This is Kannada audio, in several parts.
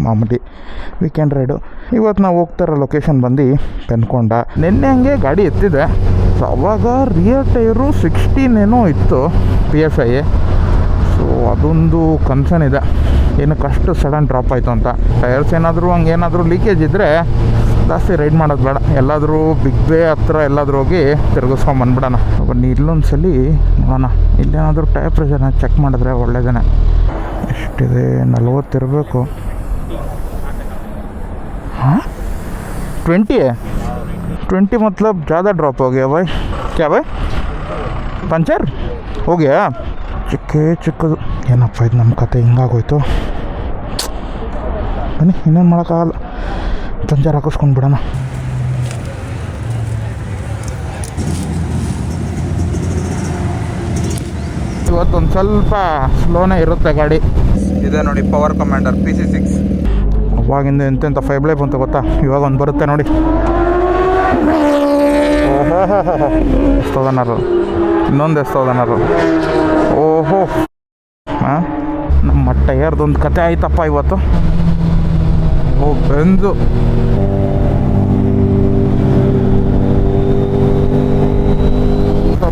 ಮಾಮೂಲಿ ವೀಕೆಂಡ್ ರೈಡು. ಇವತ್ತು ನಾವು ಹೋಗ್ತಾರೋ ಲೊಕೇಶನ್ ಬಂದು ಪೆನ್ಕೊಂಡ. ನಿನ್ನೆ ಹಂಗೆ ಗಾಡಿ ಎತ್ತಿದೆ. ಸೊ ಅವಾಗ ರಿಯರ್ ಟೈರು 16 ಏನೋ ಇತ್ತು PSI. ಸೊ ಅದೊಂದು ಕನ್ಸರ್ನ್ ಇದೆ, ಏನಕ್ಕಷ್ಟು ಸಡನ್ ಡ್ರಾಪ್ ಆಯಿತು ಅಂತ. ಟೈರ್ಸ್ ಏನಾದರೂ ಹಂಗೇನಾದರೂ ಲೀಕೇಜ್ ಇದ್ದರೆ ಜಾಸ್ತಿ ರೈಡ್ ಮಾಡೋದು ಬೇಡ, ಎಲ್ಲಾದರೂ ಬಿಗ್ ಬೇ ಹತ್ರ ಎಲ್ಲಾದರೂ ಹೋಗಿ ತಿರುಗಿಸ್ಕೊಂಬಂದ್ಬಿಡೋಣ. ಬನ್ನಿ ಇಲ್ಲೊಂದು ಸಲ ನೋಡೋಣ, ಇಲ್ಲೇನಾದರೂ ಟೈರ್ ಪ್ರೆಷರ್ನ ಚೆಕ್ ಮಾಡಿದ್ರೆ ಒಳ್ಳೆಯದೇ. ಎಷ್ಟಿದೆ? 40 ಇರಬೇಕು. हाँ 20 है? 20 मतलब ज़्यादा ड्रॉप हो गया भाई. क्या भाई पंचर हो गया? ಚಿಕ್ಕದು ಏನಪ್ಪ ಇದು ನಮ್ಮ ಕತೆ ಹಿಂಗಾಗೋಯ್ತು. ಬನ್ನಿ ಇನ್ನೇನು ಮಾಡೋಕ್ಕಾಗಲ್ಲ, ಪಂಚರ್ ಹಾಕಿಸ್ಕೊಂಡು ಬಿಡೋಣ. ಇವತ್ತೊಂದು ಸ್ವಲ್ಪ ಸ್ಲೋನೇ ಇರುತ್ತೆ ಗಾಡಿ. ಇದೆ ನೋಡಿ ಪವರ್ ಕಮಾಂಡರ್ PC6. ಅವಾಗಿಂದ ಎಂತೆಂಥ ಫೈಬ್ಲೇ ಬಂತು ಗೊತ್ತಾ, ಇವಾಗ ಒಂದು ಬರುತ್ತೆ ನೋಡಿ. ಓಹೋ ಎಷ್ಟೋದನಾರು, ಇನ್ನೊಂದು ಎಷ್ಟೋದನಾರು. ಓಹೋ ಹಾಂ, ನಮ್ಮ ಟೈರ್ದೊಂದು ಕತೆ ಆಯ್ತಪ್ಪ ಇವತ್ತು. ಓ ಬೆಂದು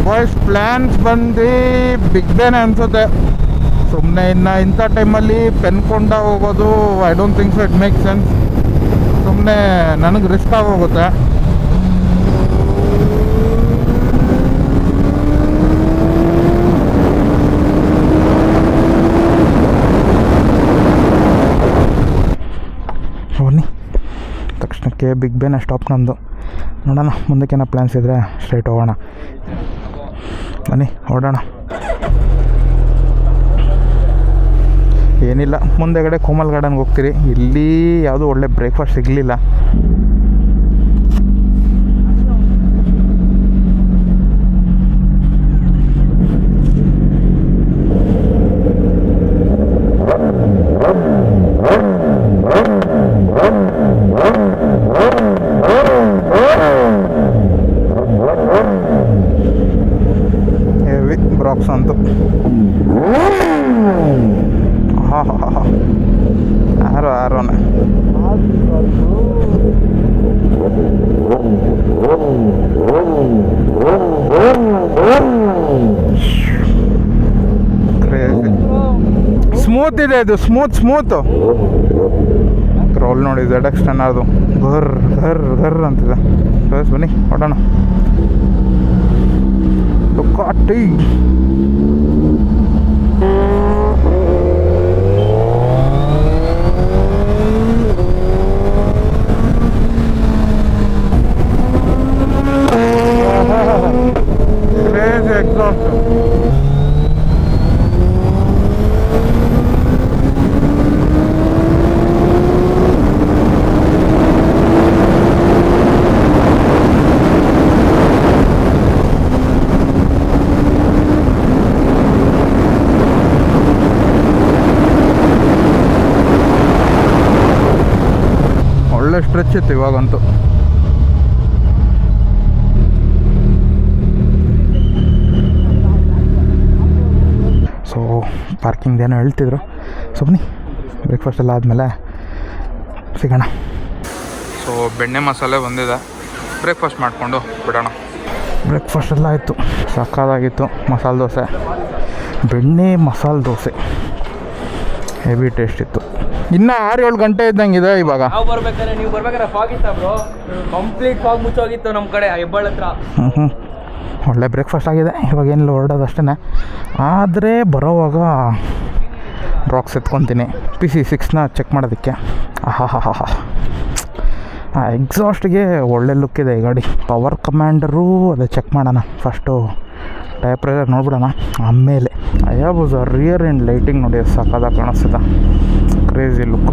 ಬಾಯ್ಸ್ ಪ್ಲ್ಯಾನ್ಸ್ ಬಂದು ಬಿಗ್ ಬೇನೆ ಅನಿಸುತ್ತೆ. ಸುಮ್ಮನೆ ಇನ್ನು ಇಂಥ ಟೈಮಲ್ಲಿ ಪೆನ್ಕೊಂಡ ಹೋಗೋದು I don't think so it make sense. ಸುಮ್ಮನೆ ನನಗೆ ರಿಸ್ಕ್ ಆಗೋಗುತ್ತೆ. ಬನ್ನಿ ತಕ್ಷಣಕ್ಕೆ ಬಿಗ್ ಬೇನ ಸ್ಟಾಪ್ ನಮ್ಮದು. ನೋಡೋಣ ಮುಂದಕ್ಕೇನೋ ಪ್ಲ್ಯಾನ್ಸ್ ಇದ್ದರೆ ಸ್ಟ್ರೈಟ್ ಹೋಗೋಣ. ಬನ್ನಿ ಹೊರಡೋಣ. ಏನಿಲ್ಲ, ಮುಂದೆಗಡೆ ಕೋಮಲ್ ಗಾರ್ಡನ್ಗೆ ಹೋಗ್ತೀರಿ. ಇಲ್ಲಿ ಯಾವುದೂ ಒಳ್ಳೆ ಬ್ರೇಕ್ಫಾಸ್ಟ್ ಸಿಗಲಿಲ್ಲ. ಹೆವಿ ಬ್ರಾಕ್ಸ್ ಅಂತೂ. ಆರೋನೆ ಸ್ಮೂತ್ ಇದೆ ಇದು, ಸ್ಮೂತ್ ರೋಲ್ ನೋಡಿ. ZX ಅದು ಘರ್ ಘರ್ ಘರ್ ಅಂತಿದೆ. ಬನ್ನಿ ಹೊಡೋಣ. Ducati exhaust. ಒಳ್ಳೆ ಸ್ಟ್ರೆಚ್ ಇತ್ತು ಇವಾಗಂತೂ. ಸೊ ಪಾರ್ಕಿಂಗ್ ಏನೋ ಹೇಳ್ತಿದ್ರು. ಸೊ ಬನ್ನಿ ಬ್ರೇಕ್ಫಾಸ್ಟ್ ಎಲ್ಲ ಆದಮೇಲೆ ಸಿಗೋಣ. ಸೊ ಬೆಣ್ಣೆ ಮಸಾಲೆ ಬಂದಿದೆ, ಬ್ರೇಕ್ಫಾಸ್ಟ್ ಮಾಡಿಕೊಂಡು ಬಿಡೋಣ. ಬ್ರೇಕ್ಫಾಸ್ಟ್ ಎಲ್ಲ ಆಯಿತು, ಸಕ್ಕತ್ತಾಗಿತ್ತು. ಮಸಾಲೆ ದೋಸೆ, ಬೆಣ್ಣೆ ಮಸಾಲೆ ದೋಸೆ ಹೆವಿ ಟೇಸ್ಟ್ ಇತ್ತು. ಇನ್ನೂ 6-7 ಗಂಟೆ ಇದ್ದಂಗಿದೆ ಇವಾಗ. ನಾವು ಬರ್ಬೇಕಾದ್ರೆ, ನೀವು ಬರ್ಬೇಕಾದ್ರೆ ಫಾಗ್ ಇತ್ತ ಬ್ರೋ, ಕಂಪ್ಲೀಟ್ ಫಾಗ್ ಮುಚ್ಚೋಗಿತ್ತು ನಮ್ಮ ಕಡೆ ಹೆಬ್ಬಾಳ ಹತ್ರ. ಒಳ್ಳೆ ಬ್ರೇಕ್ಫಾಸ್ಟ್ ಆಗಿದೆ. ಇವಾಗ ಏನಿಲ್ಲ, ಹೊರಡೋದು ಅಷ್ಟೇ. ಆದರೆ ಬರೋವಾಗ ರಾಕ್ಸ್ ಎತ್ಕೊತೀನಿ PC6ನ ಚೆಕ್ ಮಾಡೋದಕ್ಕೆ. ಎಕ್ಸಾಸ್ಟ್ಗೆ ಒಳ್ಳೆ ಲುಕ್ ಇದೆ ಈ ಗಾಡಿ. ಪವರ್ ಕಮಾಂಡರು ಅದೇ ಚೆಕ್ ಮಾಡೋಣ. ಫಸ್ಟು ಟೈರ್ ಪ್ರೆಷರ್ ನೋಡ್ಬಿಡೋಣ, ಆಮೇಲೆ ಅಯಾಬುಸ ರಿಯರ್ ಆ್ಯಂಡ್ ಲೈಟಿಂಗ್ ನೋಡಿ ಸಕ್ಕತ್ತಾಗಿ ಕಾಣಿಸ್ತದೆ. Crazy look.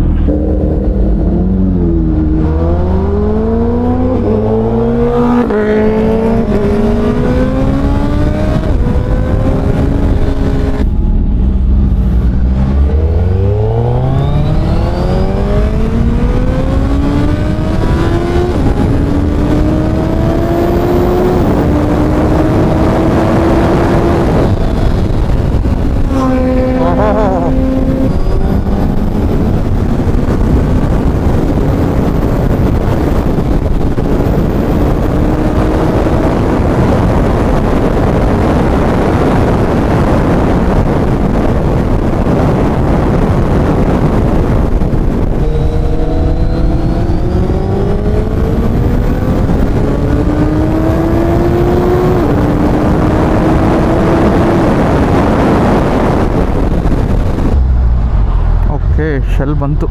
ಓಕೆ ಶೆಲ್ ಬಂತು.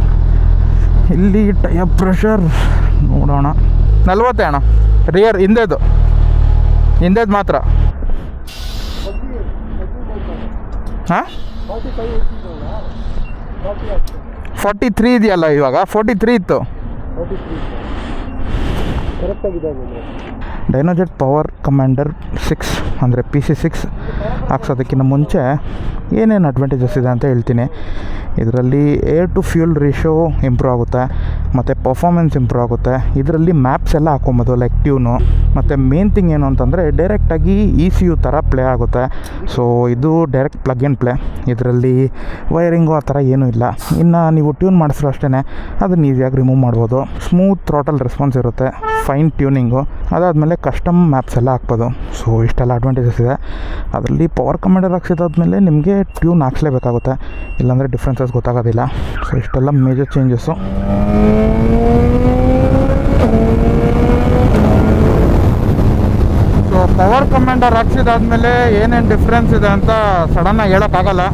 ಇಲ್ಲಿ ಟೈರ್ ಪ್ರೆಷರ್ ನೋಡೋಣ. 40 ಅಣ್ಣ. ರಿಯರ್ ಹಿಂದೆದು ಮಾತ್ರ. ಹಾಂ 43 ಇದೆಯಲ್ಲ ಇವಾಗ. 43 ಇತ್ತು. ಡೈನೋಜೆಟ್ ಪವರ್ ಕಮಾಂಡರ್ 6 ಅಂದರೆ PC6 ಹಾಕ್ಸೋದಕ್ಕಿಂತ ಮುಂಚೆ ಏನೇನು ಅಡ್ವಾಂಟೇಜಸ್ ಇದೆ ಅಂತ ಹೇಳ್ತೀನಿ. ಇದರಲ್ಲಿ air to fuel ratio improve ಆಗುತ್ತೆ, ಮತ್ತು ಪರ್ಫಾಮೆನ್ಸ್ ಇಂಪ್ರೂವ್ ಆಗುತ್ತೆ. ಇದರಲ್ಲಿ ಮ್ಯಾಪ್ಸ್ ಎಲ್ಲ ಹಾಕೊಬೋದು, ಲೈಕ್ ಟ್ಯೂನು. ಮತ್ತು ಮೇನ್ ಥಿಂಗ್ ಏನು ಅಂತಂದರೆ ಡೈರೆಕ್ಟಾಗಿ ECU ಥರ ಪ್ಲೇ ಆಗುತ್ತೆ. ಸೊ ಇದು ಡೈರೆಕ್ಟ್ ಪ್ಲಗ್ ಆ್ಯಂಡ್ ಪ್ಲೇ. ಇದರಲ್ಲಿ ವೈರಿಂಗು ಆ ಥರ ಏನೂ ಇಲ್ಲ. ಇನ್ನು ನೀವು ಟ್ಯೂನ್ ಮಾಡಿಸ್ರು ಅಷ್ಟೇ ಅದನ್ನು ಈಸಿಯಾಗಿ ರಿಮೂವ್ ಮಾಡ್ಬೋದು. ಸ್ಮೂತ್ ಥ್ರಾಟಲ್ ರೆಸ್ಪಾನ್ಸ್ ಇರುತ್ತೆ, ಫೈನ್ ಟ್ಯೂನಿಂಗು. ಅದಾದಮೇಲೆ ಕಸ್ಟಮ್ ಮ್ಯಾಪ್ಸ್ ಎಲ್ಲ ಹಾಕ್ಬೋದು. ಸೊ ಇಷ್ಟೆಲ್ಲ ಅಡ್ವಾಂಟೇಜಸ್ ಇದೆ. ಅದರಲ್ಲಿ ಪವರ್ ಕಮಾಂಡರ್ ಹಾಕ್ಸಿದಾದ್ಮೇಲೆ ನಿಮಗೆ ಟ್ಯೂನ್ ಹಾಕ್ಸ್ಲೇಬೇಕಾಗುತ್ತೆ, ಇಲ್ಲಾಂದರೆ ಡಿಫ್ರೆನ್ಸಸ್ ಗೊತ್ತಾಗೋದಿಲ್ಲ. ಸೊ ಇಷ್ಟೆಲ್ಲ major changes. So power commander ಹಾಕ್ಸಿದಾದ್ಮೇಲೆ ಏನೇನು ಡಿಫ್ರೆನ್ಸ್ ಇದೆ ಅಂತ ಸಡನ್ನಾಗಿ ಹೇಳೋಕ್ಕಾಗಲ್ಲ.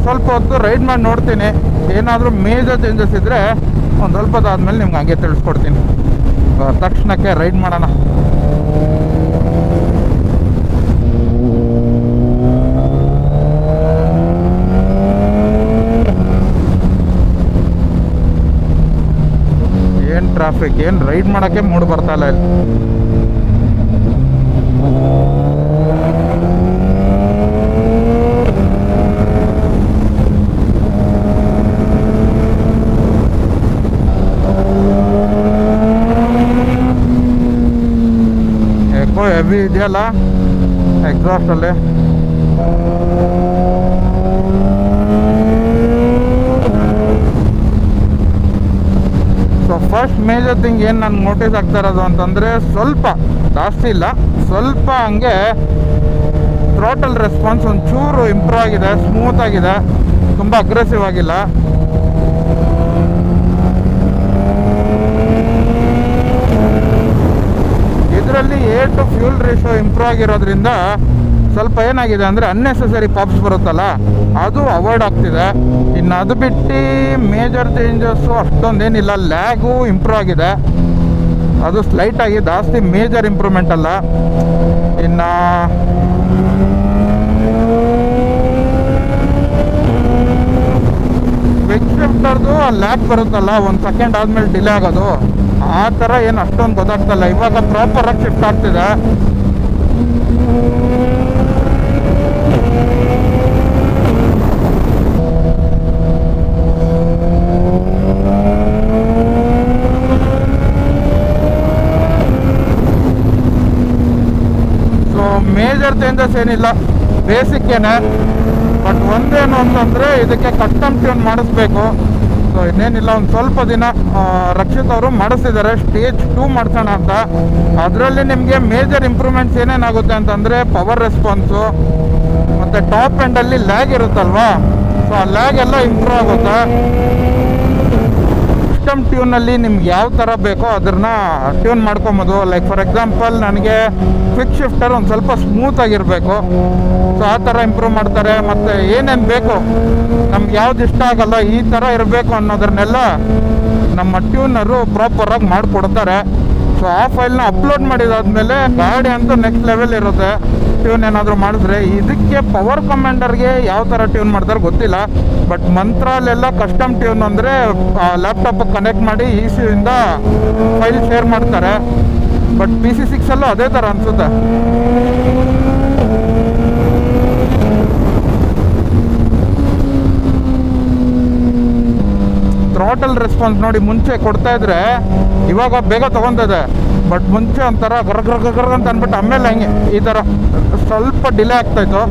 ಸ್ವಲ್ಪ ಹೊತ್ತು ರೈಡ್ ಮಾಡಿ ನೋಡ್ತೀನಿ. ಏನಾದರೂ ಮೇಜರ್ ಚೇಂಜಸ್ ಇದ್ದರೆ ಒಂದು ಸ್ವಲ್ಪ ಹೊತ್ತಾದ್ಮೇಲೆ ನಿಮ್ಗೆ ಹಂಗೆ ತಿಳಿಸ್ಕೊಡ್ತೀನಿ. ತಕ್ಷಣಕ್ಕೆ ರೈಡ್ ಮಾಡೋಣ. ಏನು ಟ್ರಾಫಿಕ್, ಏನು ರೈಡ್ ಮಾಡೋಕ್ಕೆ ಮೂಡ್ ಬರ್ತಾಯಿಲ್ಲ ಇಲ್ಲಿ. ಎಕೋ ಹೆವಿ ಇದೆಯಲ್ಲ ಎಕ್ಸಾಸ್ಟಲ್ಲಿ. ಸೊ ಫಸ್ಟ್ ಮೇಜರ್ ಥಿಂಗ್ ಏನು ನನಗೆ ನೋಟಿಸ್ ಆಗ್ತಾ ಇರೋದು ಅಂತಂದರೆ, ಸ್ವಲ್ಪ ಜಾಸ್ತಿ ಇಲ್ಲ, ಸ್ವಲ್ಪ ಹಂಗೆ ಥ್ರಾಟಲ್ ರೆಸ್ಪಾನ್ಸ್ ಒಂಚೂರು ಇಂಪ್ರೂವ್ ಆಗಿದೆ, ಸ್ಮೂತ್ ಆಗಿದೆ, ತುಂಬ ಅಗ್ರೆಸಿವ್ ಆಗಿಲ್ಲ. ಇದರಲ್ಲಿ air to fuel ratio improve ಆಗಿರೋದ್ರಿಂದ ಸ್ವಲ್ಪ ಏನಾಗಿದೆ ಅಂದರೆ ಅನ್ನೆಸೆಸರಿ ಪಾಪ್ಸ್ ಬರುತ್ತಲ್ಲ, ಅದು ಅವಾಯ್ಡ್ ಆಗ್ತಿದೆ. ಇನ್ನು ಅದು ಬಿಟ್ಟು ಮೇಜರ್ ಚೇಂಜಸ್ಸು ಅಷ್ಟೊಂದೇನಿಲ್ಲ. ಲ್ಯಾಗು ಇಂಪ್ರೂವ್ ಆಗಿದೆ, ಅದು ಸ್ಲೈಟಾಗಿ, ಜಾಸ್ತಿ ಮೇಜರ್ ಇಂಪ್ರೂವ್ಮೆಂಟ್ ಅಲ್ಲ. ಇನ್ನು ಕ್ವಿಕ್ ಶಿಫ್ಟರ್ದು ಲ್ಯಾಗ್ ಬರುತ್ತಲ್ಲ, 1 ಸೆಕೆಂಡ್ ಆದಮೇಲೆ ಡಿಲೇ ಆಗೋದು, ಆ ಥರ ಏನು ಅಷ್ಟೊಂದು ಗೊತ್ತಾಗ್ತಲ್ಲ. ಇವಾಗ ಪ್ರಾಪರಾಗಿ ಶಿಫ್ಟ್ ಆಗ್ತಿದೆ. ಸೊ ಮೇಜರ್ ಚೇಂಜಸ್ ಏನಿಲ್ಲ, ಬೇಸಿಕ್ಕೇನೆ. ಬಟ್ ಒಂದೇನು ಅಂತಂದರೆ ಇದಕ್ಕೆ ಕಸ್ಟಮ್ ಟ್ಯೂನ್ ಮಾಡಿಸ್ಬೇಕು. ಸೊ ಇನ್ನೇನಿಲ್ಲ, ಒಂದು ಸ್ವಲ್ಪ ದಿನ ರಕ್ಷಿತ್ ಅವರು ಮಾಡಿಸಿದ್ದಾರೆ, ಸ್ಟೇಜ್ 2 ಮಾಡ್ಸೋಣ ಅಂತ. ಅದರಲ್ಲಿ ನಿಮಗೆ ಮೇಜರ್ ಇಂಪ್ರೂವ್ಮೆಂಟ್ಸ್ ಏನೇನಾಗುತ್ತೆ ಅಂತಂದರೆ ಪವರ್ ರೆಸ್ಪಾನ್ಸು, ಮತ್ತು ಟಾಪ್ ಎಂಡಲ್ಲಿ ಲ್ಯಾಗ್ ಇರುತ್ತಲ್ವಾ, ಸೊ ಆ ಲ್ಯಾಗ್ ಎಲ್ಲ ಇಂಪ್ರೂವ್ ಆಗುತ್ತೆ. ಕಸ್ಟಮ್ ಟ್ಯೂನಲ್ಲಿ ನಿಮ್ಗೆ ಯಾವ ಥರ ಬೇಕೋ ಅದನ್ನು ಟ್ಯೂನ್ ಮಾಡ್ಕೊಬೋದು. ಲೈಕ್ ಫಾರ್ ಎಕ್ಸಾಂಪಲ್, ನನಗೆ ಕ್ವಿಕ್ ಶಿಫ್ಟರ್ ಒಂದು ಸ್ವಲ್ಪ ಸ್ಮೂತ್ ಆಗಿರಬೇಕು, ಸೊ ಆ ಥರ ಇಂಪ್ರೂವ್ ಮಾಡ್ತಾರೆ. ಮತ್ತು ಏನೇನು ಬೇಕು, ನಮ್ಗೆ ಯಾವ್ದು ಇಷ್ಟ ಆಗಲ್ಲ, ಈ ಥರ ಇರಬೇಕು ಅನ್ನೋದನ್ನೆಲ್ಲ ನಮ್ಮ ಟ್ಯೂನರು ಪ್ರಾಪರಾಗಿ ಮಾಡಿಕೊಡ್ತಾರೆ. ಸೊ ಆ ಫೈಲ್ನ ಅಪ್ಲೋಡ್ ಮಾಡಿದಾದ್ಮೇಲೆ ಗಾಡಿ ಅಂತೂ ನೆಕ್ಸ್ಟ್ ಲೆವೆಲ್ ಇರುತ್ತೆ. ಟ್ಯೂನ್ ಏನಾದರೂ ಮಾಡಿದ್ರೆ, ಇದಕ್ಕೆ ಪವರ್ ಕಮಾಂಡರ್ಗೆ ಯಾವ ಥರ ಟ್ಯೂನ್ ಮಾಡ್ತಾರೆ ಗೊತ್ತಿಲ್ಲ. ಬಟ್ ಮಂತ್ರಾಲೆಲ್ಲ ಕಸ್ಟಮ್ ಟ್ಯೂನ್ ಅಂದರೆ ಲ್ಯಾಪ್ಟಾಪಿಗೆ ಕನೆಕ್ಟ್ ಮಾಡಿ ECU ಇಂದ ಫೈಲ್ ಶೇರ್ ಮಾಡ್ತಾರೆ. ಬಟ್ PC6 ಅಲ್ಲೂ ಅದೇ ಥರ ಅನಿಸುತ್ತೆ. ಥ್ರಾಟಲ್ ರೆಸ್ಪಾನ್ಸ್ ನೋಡಿ, ಮುಂಚೆ ಕೊಡ್ತಾ ಇದ್ರೆ ಇವಾಗ ಬೇಗ ತೊಗೊತದೆ. ಬಟ್ ಮುಂಚೆ ಒಂಥರ ಗರ್ ಅಂತ ಅಂದ್ಬಿಟ್ಟು ಆಮೇಲೆ ಹಂಗೆ ಈ ಥರ ಸ್ವಲ್ಪ ಡಿಲೇ ಆಗ್ತಾಯಿತ್ತು.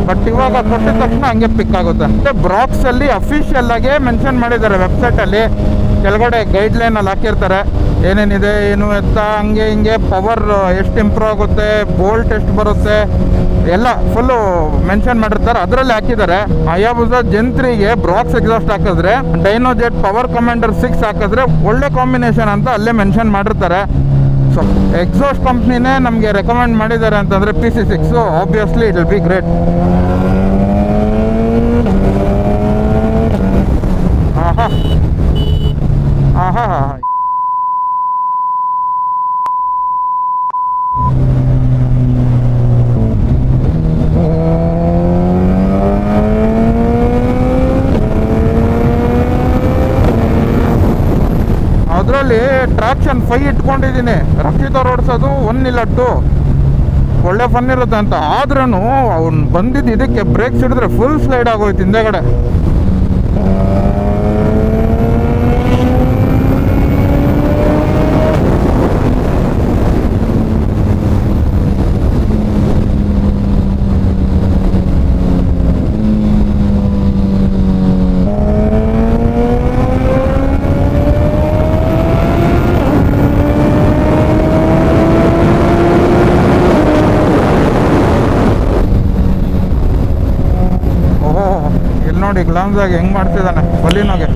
ಬಟ್ ಇವಾಗ ಕೊಟ್ಟಿದ ತಕ್ಷಣ ಹಂಗೆ ಪಿಕ್ ಆಗುತ್ತೆ. ಮತ್ತು ಬ್ರಾಕ್ಸಲ್ಲಿ ಅಫಿಷಿಯಲ್ ಆಗಿ ಮೆನ್ಷನ್ ಮಾಡಿದ್ದಾರೆ ವೆಬ್ಸೈಟಲ್ಲಿ, ಕೆಳಗಡೆ ಗೈಡ್ಲೈನಲ್ಲಿ ಹಾಕಿರ್ತಾರೆ ಏನೇನಿದೆ ಏನು ಎತ್ತ, ಹಂಗೆ ಹಿಂಗೆ ಪವರ್ ಎಷ್ಟು ಇಂಪ್ರೂವ್ ಆಗುತ್ತೆ, ಬೋಲ್ಟ್ ಎಷ್ಟು ಬರುತ್ತೆ, ಎಲ್ಲ ಫುಲ್ಲು ಮೆನ್ಷನ್ ಮಾಡಿರ್ತಾರೆ. ಅದರಲ್ಲಿ ಹಾಕಿದ್ದಾರೆ. ಹಯಾಬುಸಾ Gen 3ಗೆ ಬ್ರಾಕ್ಸ್ ಎಕ್ಸಾಸ್ಟ್ ಹಾಕಿದ್ರೆ, ಡೈನೋಜೆಟ್ ಪವರ್ ಕಮಾಂಡರ್ 6 ಹಾಕಿದ್ರೆ ಒಳ್ಳೆ ಕಾಂಬಿನೇಷನ್ ಅಂತ ಅಲ್ಲೇ ಮೆನ್ಷನ್ ಮಾಡಿರ್ತಾರೆ. ಸೊ ಎಕ್ಸಾಸ್ಟ್ ಕಂಪ್ನಿನೇ ನಮಗೆ ರೆಕಮೆಂಡ್ ಮಾಡಿದ್ದಾರೆ ಅಂತಂದರೆ PC6, obviously it will be great. ಆಹಾ ಗಾಡೀಲಿ ಟ್ರಾಕ್ಷನ್ 5 ಇಟ್ಕೊಂಡಿದ್ದೀನಿ. ರಕ್ಷಿತ್ ಅವ್ರು ಓಡಿಸೋದು 1 ಇಲ್ಲ 2 ಒಳ್ಳೆ ಫನ್ ಇರುತ್ತೆ ಅಂತ. ಆದ್ರೂ ಅವ್ನು ಬಂದಿದ್ದು ಇದಕ್ಕೆ ಬ್ರೇಕ್ಸ್ ಹಿಡಿದ್ರೆ ಫುಲ್ ಸ್ಲೈಡ್ ಆಗೋಯ್ತು ಹಿಂದೆಗಡೆ. ನೋಡಿ ಗ್ಲಾಮ್ಸಾಗಿ ಹೆಂಗ್ ಮಾಡ್ತಿದ್ದಾನೆ ಬಲಿನೋಗೆ.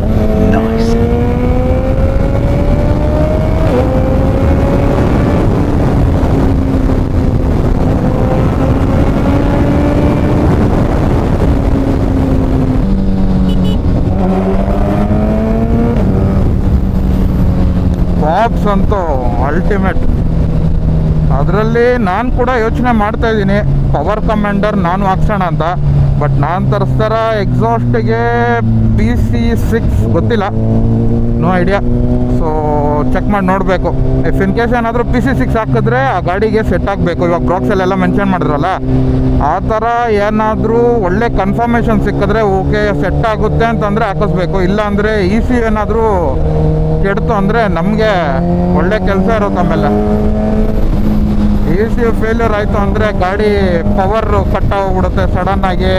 ಬಾಕ್ಸ್ ಅಂತೂ ಅಲ್ಟಿಮೇಟ್. ಅದರಲ್ಲಿ ನಾನು ಕೂಡ ಯೋಚನೆ ಮಾಡ್ತಾ ಇದ್ದೀನಿ ಪವರ್ ಕಮಾಂಡರ್ ನಾನು ಹಾಕ್ಸೋಣ ಅಂತ. ಬಟ್ ನಾನು ತರಿಸ್ತಾರ ಎಕ್ಸಾಸ್ಟಿಗೆ PC6 ಗೊತ್ತಿಲ್ಲ, ನೋ ಐಡಿಯಾ. ಸೊ ಚೆಕ್ ಮಾಡಿ ನೋಡಬೇಕು. ಇಫ್ ಇನ್ ಕೇಸ್ ಏನಾದರೂ PC6 ಹಾಕಿದ್ರೆ ಆ ಗಾಡಿಗೆ ಸೆಟ್ ಆಗಬೇಕು. ಇವಾಗ ಬ್ರಾಕ್ಸಲ್ಲೆಲ್ಲ ಮೆನ್ಷನ್ ಮಾಡಿದ್ರಲ್ಲ, ಆ ಥರ ಏನಾದರೂ ಒಳ್ಳೆ ಕನ್ಫರ್ಮೇಷನ್ ಸಿಕ್ಕಿದ್ರೆ ಓಕೆ ಸೆಟ್ ಆಗುತ್ತೆ ಅಂತಂದರೆ ಹಾಕಿಸ್ಬೇಕು. ಇಲ್ಲ ಅಂದರೆ ECU ಏನಾದರೂ ಕೆಡ್ತು ಅಂದರೆ ನಮಗೆ ಒಳ್ಳೆ ಕೆಲಸ ಇರುತ್ತೆ. ಆಮೇಲೆ ECU ಫೇಲ್ಯೂರ್ ಆಯಿತು ಅಂದರೆ ಗಾಡಿ ಪವರ್ ಕಟ್ ಆಗಿಬಿಡುತ್ತೆ ಸಡನ್ನಾಗಿ,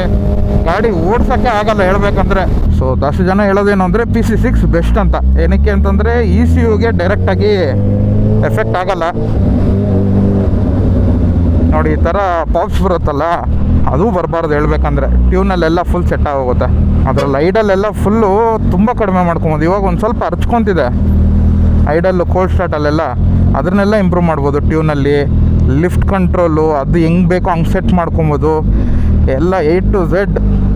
ಗಾಡಿ ಓಡ್ಸೋಕ್ಕೆ ಆಗಲ್ಲ ಹೇಳ್ಬೇಕಂದ್ರೆ. ಸೊ 10 ಜನ ಹೇಳೋದೇನು ಅಂದರೆ PC6 ಬೆಸ್ಟ್ ಅಂತ. ಏನಕ್ಕೆ ಅಂತಂದರೆ ECUಗೆ ಡೈರೆಕ್ಟಾಗಿ ಎಫೆಕ್ಟ್ ಆಗಲ್ಲ. ನೋಡಿ ಈ ಥರ ಪಾಪ್ಸ್ ಬರುತ್ತಲ್ಲ, ಅದು ಬರಬಾರ್ದು ಹೇಳ್ಬೇಕಂದ್ರೆ. ಟ್ಯೂನಲ್ಲೆಲ್ಲ ಫುಲ್ ಸೆಟ್ ಆಗೋಗುತ್ತೆ. ಅದರಲ್ಲಿ ಐಡಲ್ಲೆಲ್ಲ ಫುಲ್ಲು ತುಂಬ ಕಡಿಮೆ ಮಾಡ್ಕೊಬೋದು. ಇವಾಗ ಒಂದು ಸ್ವಲ್ಪ ಅರ್ಚ್ಕೊತಿದೆ ಐಡಲ್ಲು ಕೋಲ್ಡ್ ಸ್ಟಾರ್ಟಲ್ಲೆಲ್ಲ, ಅದನ್ನೆಲ್ಲ ಇಂಪ್ರೂವ್ ಮಾಡ್ಬೋದು. ಟ್ಯೂನಲ್ಲಿ ಲಿಫ್ಟ್ ಕಂಟ್ರೋಲು ಅದು ಹೆಂಗೆ ಬೇಕೋ ಹಂಗೆ ಸೆಟ್ ಮಾಡ್ಕೊಬೋದು. ಎಲ್ಲ A to Z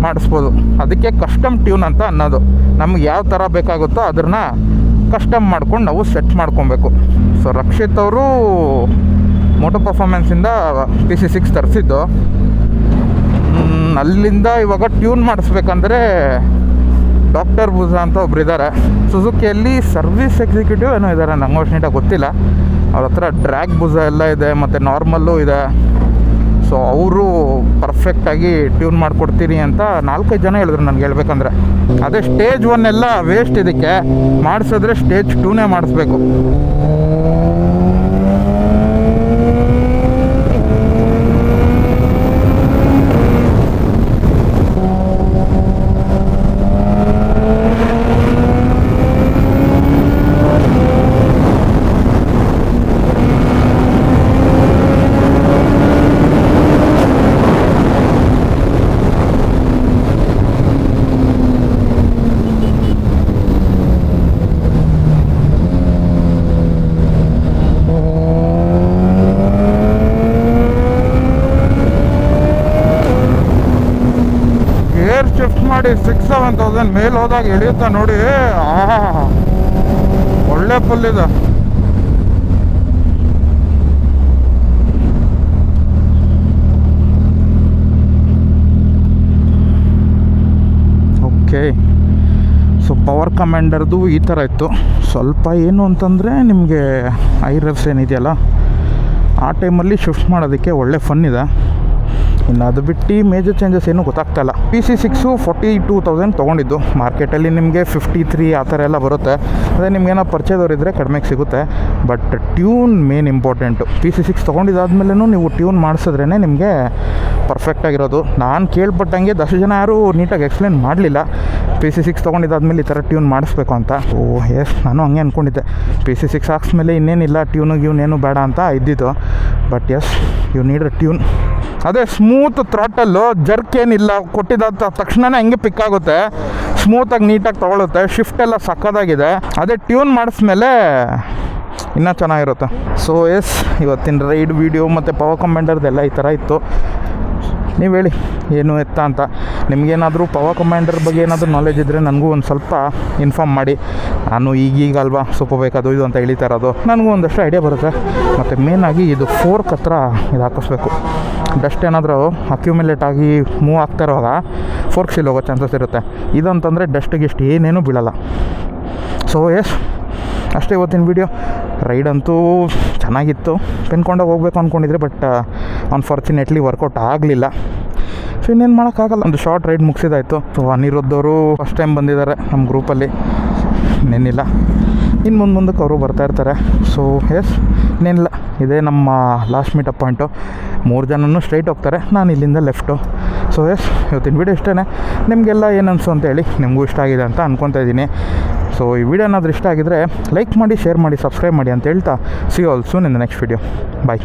ಮಾಡಿಸ್ಬೋದು. ಅದಕ್ಕೆ ಕಸ್ಟಮ್ ಟ್ಯೂನ್ ಅಂತ ಅನ್ನೋದು. ನಮ್ಗೆ ಯಾವ ಥರ ಬೇಕಾಗುತ್ತೋ ಅದನ್ನು ಕಸ್ಟಮ್ ಮಾಡ್ಕೊಂಡು ನಾವು ಸೆಟ್ ಮಾಡ್ಕೊಬೇಕು. ಸೊ ರಕ್ಷಿತ್ ಅವರು ಮೋಟೋ ಪರ್ಫಾರ್ಮೆನ್ಸಿಂದ PC6 ತರಿಸಿದ್ದು. ಅಲ್ಲಿಂದ ಇವಾಗ ಟ್ಯೂನ್ ಮಾಡಿಸ್ಬೇಕಂದ್ರೆ ಡಾಕ್ಟರ್ ಬುಜಾ ಅಂತ ಒಬ್ರು ಇದ್ದಾರೆ ಸುಜುಕಿಯಲ್ಲಿ, ಸರ್ವಿಸ್ ಎಕ್ಸಿಕ್ಯೂಟಿವ್ ಏನೋ ಇದ್ದಾರೆ, ನಂಗೆ ಅಷ್ಟು ನೀಟಾಗಿ ಗೊತ್ತಿಲ್ಲ. ಅವ್ರ ಹತ್ರ ಡ್ರ್ಯಾಗ್ ಬುಜಾ ಎಲ್ಲ ಇದೆ ಮತ್ತು ನಾರ್ಮಲ್ಲು ಇದೆ. ಸೊ ಅವರು ಪರ್ಫೆಕ್ಟಾಗಿ ಟ್ಯೂನ್ ಮಾಡಿಕೊಡ್ತೀನಿ ಅಂತ 4-5 ಜನ ಹೇಳಿದ್ರು ನನಗೆ ಹೇಳ್ಬೇಕಂದ್ರೆ. ಅದೇ ಸ್ಟೇಜ್ 1 ಎಲ್ಲ ವೇಸ್ಟ್, ಇದಕ್ಕೆ ಮಾಡಿಸಿದ್ರೆ ಸ್ಟೇಜ್ 2ನೇ ಮಾಡಿಸ್ಬೇಕು. ಶಿಫ್ಟ್ ಮಾಡಿ 6,000-7,000 ಮೇಲೆ ಹೋದಾಗ ಇಳಿಯುತ್ತಾ ನೋಡಿ. ಒಳ್ಳೆ ಫುಲ್ ಇದೆ. ಓಕೆ, ಸೊ ಪವರ್ ಕಮಾಂಡರ್ದು ಈ ಥರ ಇತ್ತು. ಸ್ವಲ್ಪ ಏನು ಅಂತಂದರೆ ನಿಮಗೆ ಐರಫ್ಸ್ ಏನಿದೆಯಲ್ಲ ಆ ಟೈಮಲ್ಲಿ ಶಿಫ್ಟ್ ಮಾಡೋದಕ್ಕೆ ಒಳ್ಳೆ ಫನ್ ಇದೆ. ಇನ್ನು ಅದು ಬಿಟ್ಟು ಮೇಜರ್ ಚೇಂಜಸ್ ಏನೂ ಗೊತ್ತಾಗ್ತಾಯಿಲ್ಲ. PC6 42,000 ತೊಗೊಂಡಿದ್ದು. ಮಾರ್ಕೆಟಲ್ಲಿ ನಿಮಗೆ 53 ಆ ಥರ ಎಲ್ಲ ಬರುತ್ತೆ. ಅದೇ ನಿಮ್ಗೇನೋ ಪರಿಚಯದವರಿದ್ದರೆ ಕಡಿಮೆಗೆ ಸಿಗುತ್ತೆ. But tune main important. PC6 ತೊಗೊಂಡಿದ್ದಾದ್ಮೇಲೂ ನೀವು ಟ್ಯೂನ್ ಮಾಡಿಸಿದ್ರೇ ನಿಮಗೆ ಪರ್ಫೆಕ್ಟಾಗಿರೋದು. ನಾನು ಕೇಳ್ಪಟ್ಟಂಗೆ 10 ಜನ ಯಾರೂ ನೀಟಾಗಿ ಎಕ್ಸ್ಪ್ಲೇನ್ ಮಾಡಲಿಲ್ಲ PC6 ತೊಗೊಂಡಿದ್ದಾದ್ಮೇಲೆ ಈ ಥರ ಟ್ಯೂನ್ ಮಾಡಿಸ್ಬೇಕು ಅಂತ. ಎಸ್, ನಾನು ಹಂಗೆ ಅಂದ್ಕೊಂಡಿದ್ದೆ. PC6 ಹಾಕ್ಸ್ಮೇಲೆ ಇನ್ನೇನಿಲ್ಲ ಟ್ಯೂನು ಬೇಡ ಅಂತ ಇದ್ದಿದ್ದು. But yes, you need a tune. ಅದೇ ಸ್ಮೂತ್ ಥ್ರಾಟಲ್ಲು, ಜರ್ಕ್ ಏನಿಲ್ಲ, ಕೊಟ್ಟಿದ್ದ ತಕ್ಷಣವೇ ಹಂಗೆ ಪಿಕ್ ಆಗುತ್ತೆ, ಸ್ಮೂತಾಗಿ ನೀಟಾಗಿ ತೊಗೊಳುತ್ತೆ. ಶಿಫ್ಟ್ ಎಲ್ಲ ಸಕ್ಕದಾಗಿದೆ. ಅದೇ ಟ್ಯೂನ್ ಮಾಡಿಸ್ಮೇಲೆ ಇನ್ನೂ ಚೆನ್ನಾಗಿರುತ್ತೆ. ಸೊ ಎಸ್, ಇವತ್ತಿನ ರೈಡ್ ವೀಡಿಯೋ ಮತ್ತು ಪವರ್ ಕಮಾಂಡರ್ದೆಲ್ಲ ಈ ಥರ ಇತ್ತು. ನೀವು ಹೇಳಿ ಏನು ಎತ್ತ ಅಂತ. ನಿಮಗೇನಾದರೂ ಪವರ್ ಕಮಾಂಡರ್ ಬಗ್ಗೆ ಏನಾದರೂ ನಾಲೆಜ್ ಇದ್ದರೆ ನನಗೂ ಒಂದು ಸ್ವಲ್ಪ ಇನ್ಫಾರ್ಮ್ ಮಾಡಿ. ನಾನು ಈಗೀಗ ಅಲ್ವಾ ಸ್ವಲ್ಪ ಬೇಕದು ಇದು ಅಂತ ಹೇಳ್ತಾ ಇರೋದು, ನನಗೂ ಒಂದಷ್ಟು ಐಡಿಯಾ ಬರುತ್ತೆ. ಮತ್ತು ಮೇನಾಗಿ ಇದು ಫೋರ್ಕ್ ಹತ್ರ ಇದು ಹಾಕಿಸ್ಬೇಕು. ಡಸ್ಟ್ ಏನಾದರೂ ಅಕ್ಯುಮಿಲೇಟ್ ಆಗಿ ಮೂವ್ ಆಗ್ತಾ ಇರುವಾಗ ಫೋರ್ಕ್ ಸಿಲ್ ಹೋಗೋ ಚಾನ್ಸಸ್ ಇರುತ್ತೆ. ಇದಂತಂದರೆ ಡಸ್ಟಿಗೆ ಇಷ್ಟು ಏನೇನೂ ಬೀಳಲ್ಲ. ಸೊ ಎಸ್, ಅಷ್ಟೇ ಇವತ್ತಿನ ವೀಡಿಯೋ. ರೈಡ್ ಅಂತೂ ಚೆನ್ನಾಗಿತ್ತು. ಪೆನ್ಕೊಂಡಾಗ ಹೋಗ್ಬೇಕು ಅಂದ್ಕೊಂಡಿದ್ರೆ ಬಟ್ ಅನ್ಫಾರ್ಚುನೇಟ್ಲಿ ವರ್ಕೌಟ್ ಆಗಲಿಲ್ಲ. ಸೊ ಇನ್ನೇನು ಮಾಡೋಕ್ಕಾಗಲ್ಲ, ಒಂದು ಶಾರ್ಟ್ ರೈಡ್ ಮುಗಿಸಿದಾಯಿತು. ಸೊ ಅನಿರುದ್ಧವರು ಫಸ್ಟ್ ಟೈಮ್ ಬಂದಿದ್ದಾರೆ ನಮ್ಮ ಗ್ರೂಪಲ್ಲಿ, ಇನ್ನೇನಿಲ್ಲ ಇನ್ನು ಮುಂದಕ್ಕೆ ಅವರು ಬರ್ತಾಯಿರ್ತಾರೆ. ಸೊ ಎಸ್ ಇನ್ನೇನಿಲ್ಲ, ಇದೇ ನಮ್ಮ ಲಾಸ್ಟ್ ಮೀಟಪ್ ಪಾಯಿಂಟು. 3 ಜನನೂ ಸ್ಟ್ರೈಟ್ ಹೋಗ್ತಾರೆ, ನಾನು ಇಲ್ಲಿಂದ ಲೆಫ್ಟು. ಸೊ ಎಸ್ ಇವತ್ತಿನ ವೀಡಿಯೋ ಇಷ್ಟೇ. ನಿಮಗೆಲ್ಲ ಏನು ಅನಿಸು ಅಂತೇಳಿ, ನಿಮಗೂ ಇಷ್ಟ ಆಗಿದೆ ಅಂತ ಅಂದ್ಕೊತಾ ಇದ್ದೀನಿ. ಸೊ ಈ ವಿಡಿಯೋ ಏನಾದರೂ ಇಷ್ಟ ಆಗಿದ್ದರೆ ಲೈಕ್ ಮಾಡಿ, ಶೇರ್ ಮಾಡಿ, ಸಬ್ಸ್ಕ್ರೈಬ್ ಮಾಡಿ ಅಂತ ಹೇಳ್ತಾ see all soon in the next video. Bye.